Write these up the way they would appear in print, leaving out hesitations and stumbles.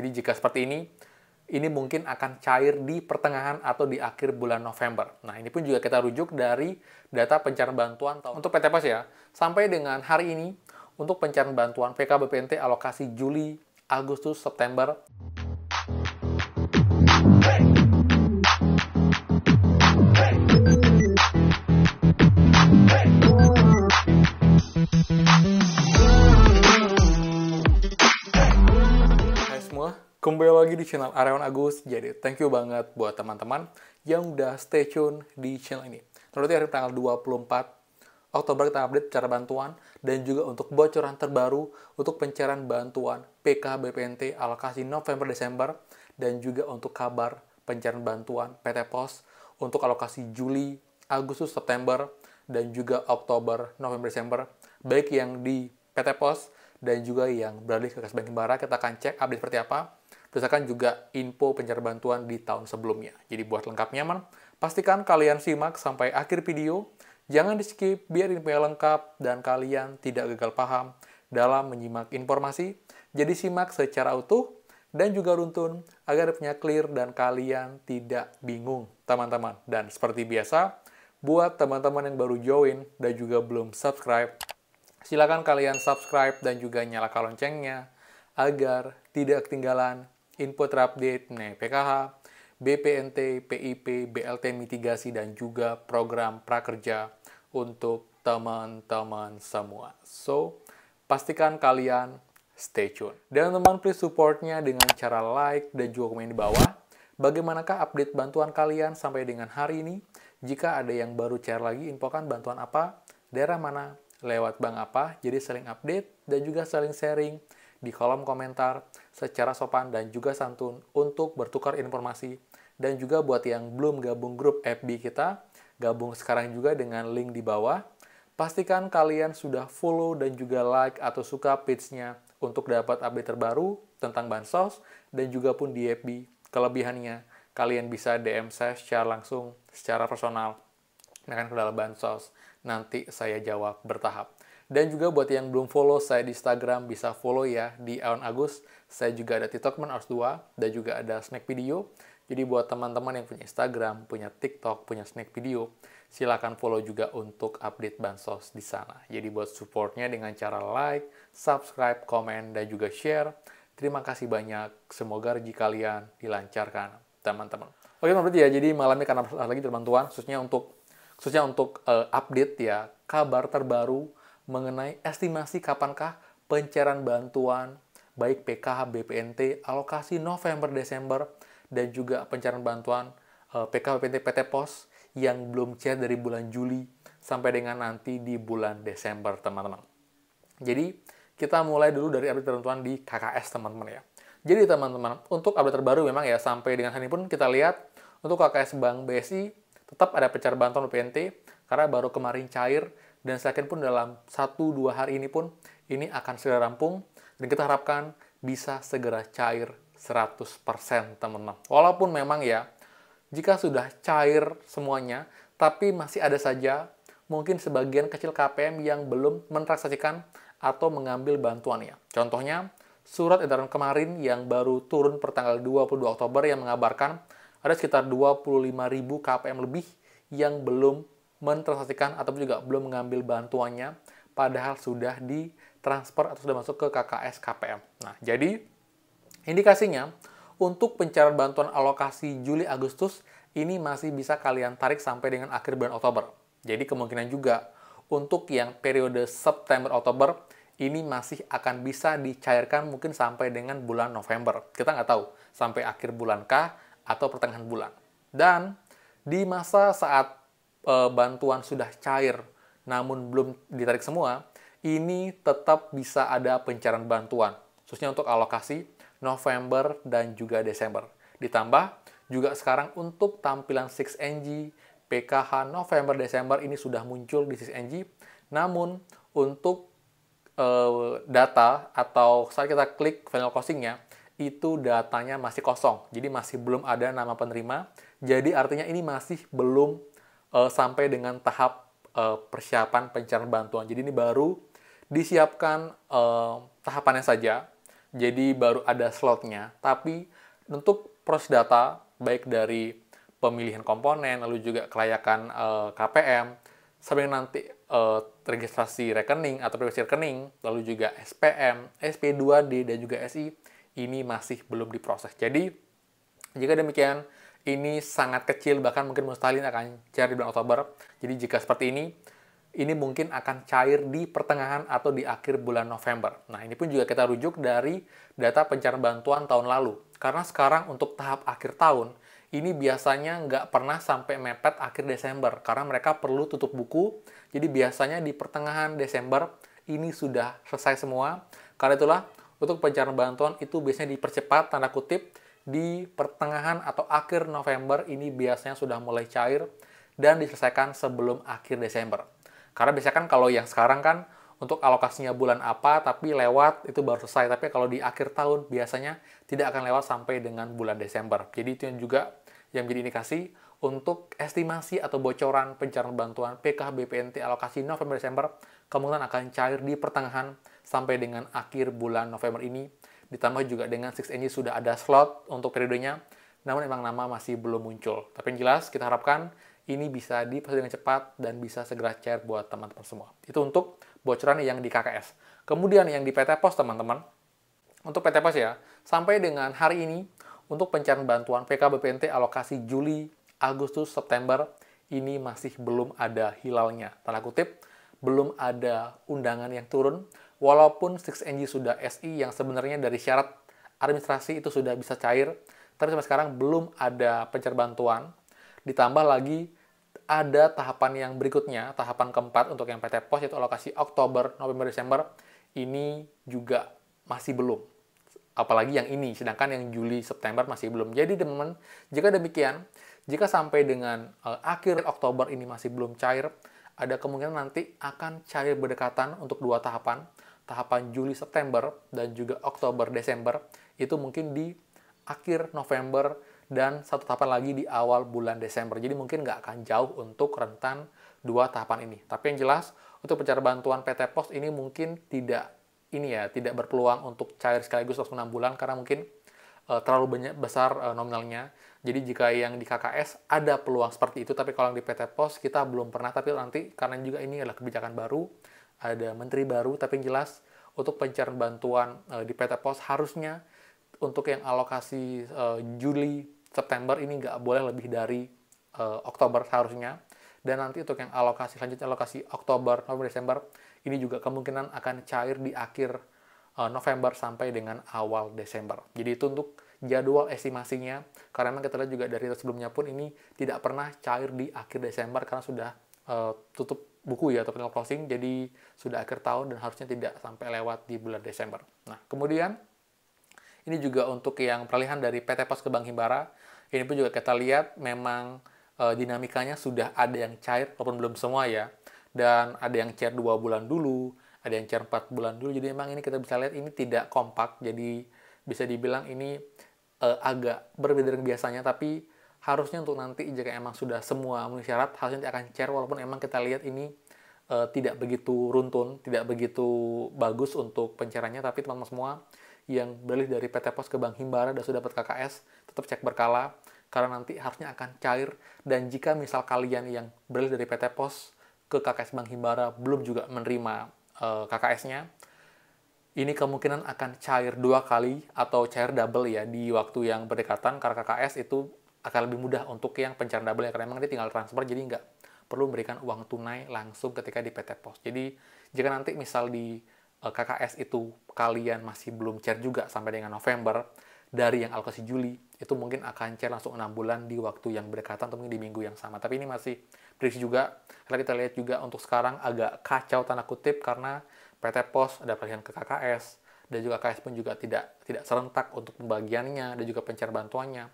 Jadi jika seperti ini mungkin akan cair di pertengahan atau di akhir bulan November. Nah, ini pun juga kita rujuk dari data pencarian bantuan untuk PT Pos ya. Sampai dengan hari ini, untuk pencarian bantuan PKBPNT alokasi Juli, Agustus, September, kembali lagi di channel Aryawan Agus. Jadi, thank you banget buat teman-teman yang udah stay tune di channel ini. Nanti hari tanggal 24 Oktober kita update cara bantuan dan juga untuk bocoran terbaru untuk pencarian bantuan PKBPNT alokasi November-Desember dan juga untuk kabar pencarian bantuan PT Pos untuk alokasi Juli, Agustus, September dan juga Oktober, November, Desember. Baik yang di PT Pos dan juga yang beralih ke Kas Bank Himbara, kita akan cek update seperti apa. Berdasarkan juga info pencarian bantuan di tahun sebelumnya. Jadi buat lengkapnya, pastikan kalian simak sampai akhir video. Jangan di-skip biar infonya lengkap dan kalian tidak gagal paham dalam menyimak informasi. Jadi simak secara utuh dan juga runtun agar infonya clear dan kalian tidak bingung, teman-teman. Dan seperti biasa, buat teman-teman yang baru join dan juga belum subscribe, silakan kalian subscribe dan juga nyalakan loncengnya agar tidak ketinggalan info terupdate mengenai PKH, BPNT, PIP, BLT mitigasi, dan juga program prakerja untuk teman-teman semua. So, pastikan kalian stay tune. Dan teman-teman, please supportnya dengan cara like dan juga komen di bawah. Bagaimanakah update bantuan kalian sampai dengan hari ini? Jika ada yang baru share lagi, infokan bantuan apa, daerah mana, lewat bank apa, jadi saling update dan juga saling sharing di kolom komentar secara sopan dan juga santun untuk bertukar informasi. Dan juga buat yang belum gabung grup FB kita, gabung sekarang juga dengan link di bawah. Pastikan kalian sudah follow dan juga like atau suka page-nya untuk dapat update terbaru tentang Bansos dan juga pun di FB. Kelebihannya, kalian bisa DM saya secara langsung, secara personal, dengan kendala Bansos. Nanti saya jawab bertahap. Dan juga buat yang belum follow saya di Instagram, bisa follow ya di Aryawan Agus. Saya juga ada TikTok Ars 2 dan juga ada snack video. Jadi buat teman-teman yang punya Instagram, punya TikTok, punya snack video, silakan follow juga untuk update Bansos di sana. Jadi buat supportnya dengan cara like, subscribe, komen, dan juga share. Terima kasih banyak. Semoga rezeki kalian dilancarkan, teman-teman. Oke, berarti ya. Jadi malam ini karena lagi bantuan, khususnya untuk update ya, kabar terbaru mengenai estimasi kapankah pencairan bantuan baik PKH BPNT alokasi November-Desember dan juga pencairan bantuan PKH BPNT PT Pos yang belum cair dari bulan Juli sampai dengan nanti di bulan Desember, teman-teman. Jadi kita mulai dulu dari update bantuan di KKS, teman-teman ya. Jadi teman-teman, untuk update terbaru memang ya sampai dengan hari ini pun kita lihat untuk KKS Bank BSI tetap ada pencairan bantuan BPNT karena baru kemarin cair. Dan saya yakin pun dalam 1-2 hari ini pun ini akan segera rampung dan kita harapkan bisa segera cair 100%, teman-teman. Walaupun memang ya, jika sudah cair semuanya, tapi masih ada saja mungkin sebagian kecil KPM yang belum mentransaksikan atau mengambil bantuannya. Contohnya, surat edaran kemarin yang baru turun per tanggal 22 Oktober yang mengabarkan ada sekitar 25.000 KPM lebih yang belum mentransaksikan ataupun juga belum mengambil bantuannya padahal sudah ditransfer atau sudah masuk ke KKS KPM. Nah, jadi indikasinya untuk pencairan bantuan alokasi Juli Agustus ini masih bisa kalian tarik sampai dengan akhir bulan Oktober. Jadi kemungkinan juga untuk yang periode September Oktober ini masih akan bisa dicairkan mungkin sampai dengan bulan November. Kita nggak tahu sampai akhir bulan kah atau pertengahan bulan. Dan di masa saat bantuan sudah cair namun belum ditarik semua, ini tetap bisa ada pencairan bantuan, khususnya untuk alokasi November dan juga Desember. Ditambah juga sekarang untuk tampilan 6NG PKH November-Desember ini sudah muncul di 6NG, namun untuk data atau saat kita klik final closing-nya, itu datanya masih kosong, jadi masih belum ada nama penerima, jadi artinya ini masih belum sampai dengan tahap persiapan pencairan bantuan. Jadi ini baru disiapkan tahapannya saja. jadi baru ada slotnya. Tapi untuk proses data, baik dari pemilihan komponen, lalu juga kelayakan KPM, sampai nanti registrasi rekening atau privasi rekening, lalu juga SPM, SP2D, dan juga SI, ini masih belum diproses. Jadi, jika demikian, ini sangat kecil, bahkan mungkin mustahil akan cair di bulan Oktober. Jadi jika seperti ini mungkin akan cair di pertengahan atau di akhir bulan November. Nah, ini pun juga kita rujuk dari data pencarian bantuan tahun lalu. Karena sekarang untuk tahap akhir tahun, ini biasanya nggak pernah sampai mepet akhir Desember. Karena mereka perlu tutup buku, jadi biasanya di pertengahan Desember ini sudah selesai semua. Karena itulah, untuk pencarian bantuan itu biasanya dipercepat, tanda kutip, di pertengahan atau akhir November ini biasanya sudah mulai cair dan diselesaikan sebelum akhir Desember. Karena biasanya kan kalau yang sekarang kan untuk alokasinya bulan apa tapi lewat itu baru selesai. Tapi kalau di akhir tahun biasanya tidak akan lewat sampai dengan bulan Desember. Jadi itu yang juga yang menjadi indikasi untuk estimasi atau bocoran pencarian bantuan PKH BPNT alokasi November-Desember kemungkinan akan cair di pertengahan sampai dengan akhir bulan November ini. Ditambah juga dengan 6NG sudah ada slot untuk periodenya, namun emang nama masih belum muncul. Tapi yang jelas, kita harapkan ini bisa diproses dengan cepat dan bisa segera cair buat teman-teman semua. Itu untuk bocoran yang di KKS. Kemudian yang di PT Pos, teman-teman. Untuk PT Pos ya, sampai dengan hari ini, untuk pencarian bantuan PK BPNT alokasi Juli, Agustus, September, ini masih belum ada hilalnya. Tanda kutip, belum ada undangan yang turun, walaupun 6NG sudah SI yang sebenarnya dari syarat administrasi itu sudah bisa cair, tapi sampai sekarang belum ada pencarian bantuan. Ditambah lagi ada tahapan yang berikutnya, tahapan keempat untuk yang PT Pos, yaitu alokasi Oktober, November, Desember, ini juga masih belum. Apalagi yang ini, sedangkan yang Juli, September masih belum. Jadi teman-teman, jika demikian, jika sampai dengan akhir Oktober ini masih belum cair, ada kemungkinan nanti akan cair berdekatan untuk dua tahapan Juli-September dan juga Oktober-Desember, itu mungkin di akhir November dan satu tahapan lagi di awal bulan Desember. Jadi mungkin nggak akan jauh untuk rentan dua tahapan ini. Tapi yang jelas, untuk pencarian bantuan PT Pos ini mungkin tidak berpeluang untuk cair sekaligus langsung 6 bulan, karena mungkin terlalu besar nominalnya. Jadi jika yang di KKS ada peluang seperti itu, tapi kalau yang di PT Pos kita belum pernah. Tapi nanti karena juga ini adalah kebijakan baru, ada menteri baru, tapi yang jelas untuk pencarian bantuan di PT Pos harusnya untuk yang alokasi Juli September ini nggak boleh lebih dari Oktober seharusnya. Dan nanti untuk yang alokasi selanjutnya, alokasi Oktober, November, Desember, ini juga kemungkinan akan cair di akhir November sampai dengan awal Desember. Jadi itu untuk jadwal estimasinya, karena memang kita lihat juga dari sebelumnya pun ini tidak pernah cair di akhir Desember karena sudah tutup buku ya atau final closing, jadi sudah akhir tahun dan harusnya tidak sampai lewat di bulan Desember. Nah, kemudian ini juga untuk yang peralihan dari PT Pos ke Bank Himbara, ini pun juga kita lihat memang dinamikanya sudah ada yang cair, walaupun belum semua ya, dan ada yang cair 2 bulan dulu, ada yang cair 4 bulan dulu, jadi memang ini kita bisa lihat ini tidak kompak, jadi bisa dibilang ini agak berbeda dengan biasanya, tapi harusnya untuk nanti jika emang sudah semua memenuhi syarat, harusnya akan cair, walaupun emang kita lihat ini tidak begitu runtun, tidak begitu bagus untuk pencairannya, tapi teman-teman semua yang beralih dari PT Pos ke Bank Himbara dan sudah dapat KKS, tetap cek berkala, karena nanti harusnya akan cair. Dan jika misal kalian yang beralih dari PT Pos ke KKS Bank Himbara belum juga menerima KKS-nya, ini kemungkinan akan cair 2 kali atau cair double ya di waktu yang berdekatan, karena KKS itu akan lebih mudah untuk yang pencairan double ya, karena memang dia tinggal transfer, jadi nggak perlu memberikan uang tunai langsung ketika di PT Pos. Jadi jika nanti misal di KKS itu kalian masih belum cair juga sampai dengan November, dari yang alokasi Juli, itu mungkin akan cair langsung 6 bulan di waktu yang berdekatan atau mungkin di minggu yang sama. Tapi ini masih prediksi juga, karena kita lihat juga untuk sekarang agak kacau tanda kutip, karena PT Pos ada peralihan ke KKS, dan juga KKS pun juga tidak serentak untuk pembagiannya, dan juga pencairan bantuannya.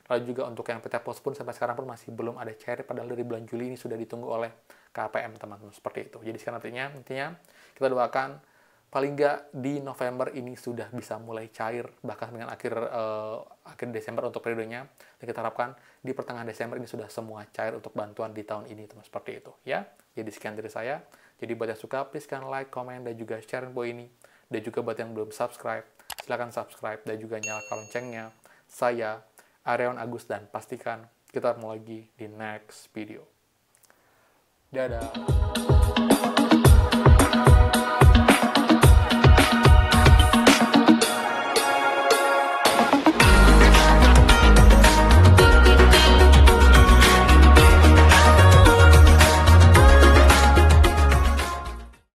Lalu juga untuk yang PT Pos pun sampai sekarang pun masih belum ada cair, padahal dari bulan Juli ini sudah ditunggu oleh KPM, teman-teman, seperti itu. Jadi sekarang intinya kita doakan paling nggak di November ini sudah bisa mulai cair, bahkan dengan akhir Desember untuk periodenya. Dan kita harapkan di pertengahan Desember ini sudah semua cair untuk bantuan di tahun ini, teman, seperti itu ya. Jadi sekian dari saya. Jadi buat yang suka, please kan like, comment, dan juga share info ini. Dan juga buat yang belum subscribe, silahkan subscribe dan juga nyalakan loncengnya. Saya, Aryawan Agus, dan pastikan kita ketemu lagi di next video. Dadah!